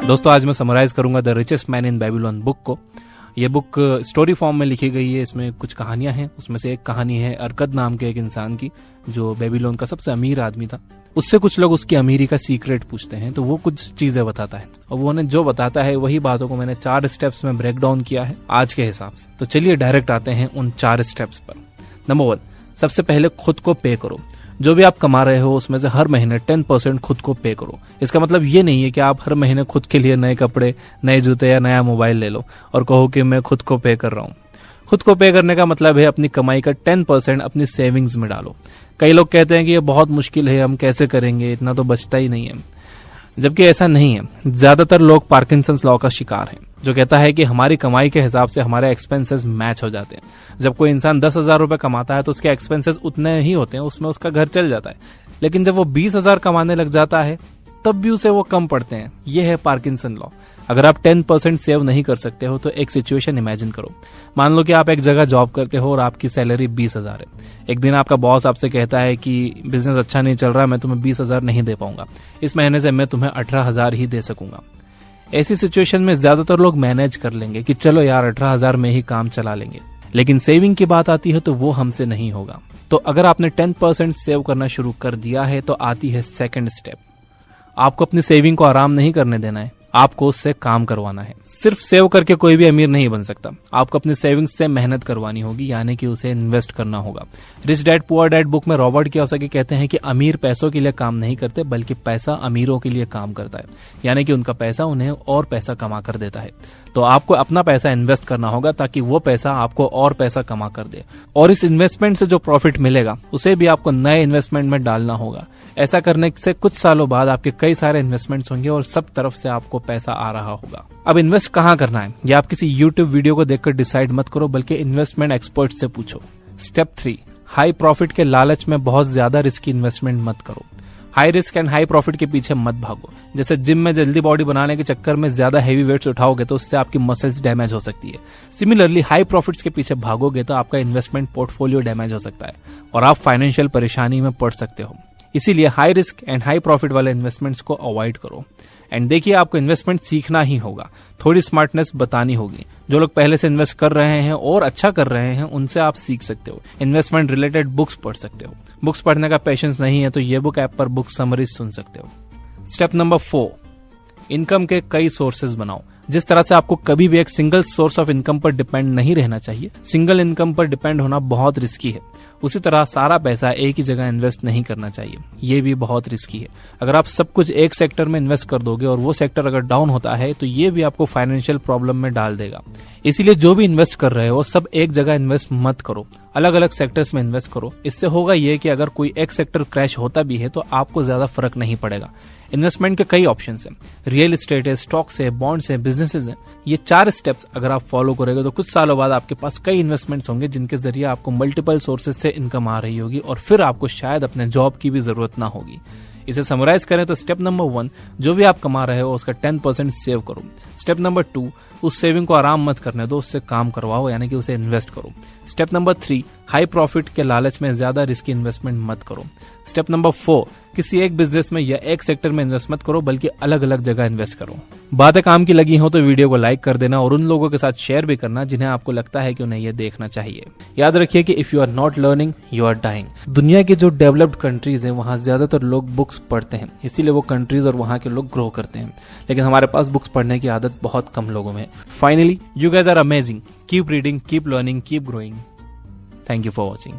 दोस्तों आज मैं समराइज करूंगा the richest man in Babylon book को। ये बुक स्टोरी फॉर्म में लिखी गई है। इसमें कुछ कहानियां हैं। उसमें से एक कहानी है अरकद नाम के एक इंसान की जो बेबीलोन का सबसे अमीर आदमी था। उससे कुछ लोग उसकी अमीरी का सीक्रेट पूछते हैं तो वो कुछ चीजें बताता है और वो उन्हें जो बताता है वही बातों को मैंने 4 स्टेप्स में ब्रेक डाउन किया है आज के हिसाब से। तो चलिए डायरेक्ट आते हैं उन 4 स्टेप्स पर। नंबर 1, सबसे पहले खुद को पे करो। जो भी आप कमा रहे हो उसमें से हर महीने 10% खुद को पे करो। इसका मतलब ये नहीं है कि आप हर महीने खुद के लिए नए कपड़े, नए जूते या नया मोबाइल ले लो और कहो कि मैं खुद को पे कर रहा हूँ। खुद को पे करने का मतलब है अपनी कमाई का 10% अपनी सेविंग्स में डालो। कई लोग कहते हैं कि ये बहुत मुश्किल है, हम कैसे करेंगे, इतना तो बचता ही नहीं है। जबकि ऐसा नहीं है। ज्यादातर लोग पार्किंसंस लॉ का शिकार हैं, जो कहता है कि हमारी कमाई के हिसाब से हमारे एक्सपेंसेस मैच हो जाते हैं। जब कोई इंसान 10,000 रुपए कमाता है तो उसके एक्सपेंसेस उतने ही होते हैं, उसमें उसका घर चल जाता है। लेकिन जब वो 20,000 कमाने लग जाता है तब भी उसे वो कम पड़ते हैं। ये है पार्किंसन लॉ। अगर आप 10% सेव नहीं कर सकते हो तो एक सिचुएशन इमेजिन करो। मान लो कि आप एक जगह जॉब करते हो और आपकी सैलरी 20,000 है। एक दिन आपका बॉस आपसे कहता है कि बिजनेस अच्छा नहीं चल रहा, मैं तुम्हें 20,000 नहीं दे पाऊंगा, इस महीने से मैं तुम्हें 18,000 ही दे सकूंगा। ऐसी सिचुएशन में ज्यादातर लोग मैनेज कर लेंगे कि चलो यार 18,000 में ही काम चला लेंगे। लेकिन सेविंग की बात आती है तो वो हमसे नहीं होगा। तो अगर आपने 10% सेव करना शुरू कर दिया है तो आती है सेकंड स्टेप। आपको अपनी सेविंग को आराम नहीं करने देना है, आपको उससे काम करवाना है। सिर्फ सेव करके कोई भी अमीर नहीं बन सकता। आपको अपनी सेविंग्स से मेहनत करवानी होगी, यानी कि उसे इन्वेस्ट करना होगा। Rich dad poor dad book में रॉबर्ट कियोसाकी कहते हैं कि अमीर पैसों के लिए काम नहीं करते बल्कि पैसा अमीरों के लिए काम करता है, यानी कि उनका पैसा उन्हें और पैसा कमा कर देता है। तो आपको अपना पैसा इन्वेस्ट करना होगा ताकि वो पैसा आपको और पैसा कमा कर दे, और इस इन्वेस्टमेंट से जो प्रॉफिट मिलेगा उसे भी आपको नए इन्वेस्टमेंट में डालना होगा। ऐसा करने से कुछ सालों बाद आपके कई सारे इन्वेस्टमेंट्स होंगे और सब तरफ से आपको पैसा आ रहा होगा। अब इन्वेस्ट कहाँ करना है ये आप किसी यूट्यूब वीडियो को देखकर डिसाइड मत करो, बल्कि इन्वेस्टमेंट एक्सपर्ट से पूछो। स्टेप 3, हाई प्रॉफिट के लालच में बहुत ज्यादा रिस्की इन्वेस्टमेंट मत करो। High risk and high profit के पीछे मत भागो। जैसे जिम में जल्दी बॉडी बनाने के चक्कर में ज्यादा हेवी वेट्स उठाओगे तो उससे आपकी मसल्स डैमेज हो सकती है। सिमिलरली हाई प्रॉफिट्स के पीछे भागोगे तो आपका इन्वेस्टमेंट पोर्टफोलियो डैमेज हो सकता है और आप फाइनेंशियल परेशानी में पड़ सकते हो। इसीलिए high risk and high profit वाले इन्वेस्टमेंट्स को अवॉइड करो। एंड देखिए, आपको इन्वेस्टमेंट सीखना ही होगा, थोड़ी स्मार्टनेस बतानी होगी। जो लोग पहले से इन्वेस्ट कर रहे हैं और अच्छा कर रहे हैं उनसे आप सीख सकते हो। इन्वेस्टमेंट रिलेटेड बुक्स पढ़ सकते हो। बुक्स पढ़ने का पेशेंस नहीं है तो ये बुक ऐप पर बुक समरीज सुन सकते हो। स्टेप नंबर 4, इनकम के कई सोर्सेज बनाओ। जिस तरह से आपको कभी भी एक सिंगल सोर्स ऑफ इनकम पर डिपेंड नहीं रहना चाहिए, सिंगल इनकम पर डिपेंड होना बहुत रिस्की है, उसी तरह सारा पैसा एक ही जगह इन्वेस्ट नहीं करना चाहिए, ये भी बहुत रिस्की है। अगर आप सब कुछ एक सेक्टर में इन्वेस्ट कर दोगे और वो सेक्टर अगर डाउन होता है तो ये भी आपको फाइनेंशियल प्रॉब्लम में डाल देगा। इसीलिए जो भी इन्वेस्ट कर रहे हो सब एक जगह इन्वेस्ट मत करो, अलग अलग सेक्टर्स में इन्वेस्ट करो। इससे होगा ये कि अगर कोई एक सेक्टर क्रैश होता भी है तो आपको ज्यादा फर्क नहीं पड़ेगा। इन्वेस्टमेंट के कई ऑप्शंस हैं, रियल एस्टेट है, स्टॉक्स है, बॉन्ड्स है, बिजनेसेस हैं। ये 4 स्टेप्स अगर आप फॉलो करोगे तो कुछ सालों बाद आपके पास कई इन्वेस्टमेंट्स होंगे जिनके जरिए आपको मल्टीपल सोर्सेज से इनकम आ रही होगी और फिर आपको शायद अपने जॉब की भी जरूरत ना होगी। इसे समराइज करें तो स्टेप नंबर 1, जो भी आप कमा रहे हो उसका 10% सेव करो। स्टेप नंबर 2, उस सेविंग को आराम मत करने दो, उससे काम करवाओ, यानी कि उसे इन्वेस्ट करो। स्टेप नंबर 3, हाई प्रॉफिट के लालच में ज्यादा रिस्की इन्वेस्टमेंट मत करो। स्टेप नंबर 4, किसी एक बिजनेस में या एक सेक्टर में इन्वेस्ट मत करो बल्कि अलग अलग जगह इन्वेस्ट करो। बातें काम की लगी हो तो वीडियो को लाइक कर देना और उन लोगों के साथ शेयर भी करना जिन्हें आपको लगता है कि उन्हें यह देखना चाहिए। याद रखिए कि if you are not learning you are dying. दुनिया की जो डेवलप्ड कंट्रीज हैं वहां ज्यादातर लोग बुक्स पढ़ते हैं, इसीलिए वो कंट्रीज और वहां के लोग ग्रो करते हैं। लेकिन हमारे पास बुक्स पढ़ने की आदत बहुत कम लोगों में। Finally, you guys are amazing. Keep reading, keep learning, keep growing. Thank you for watching.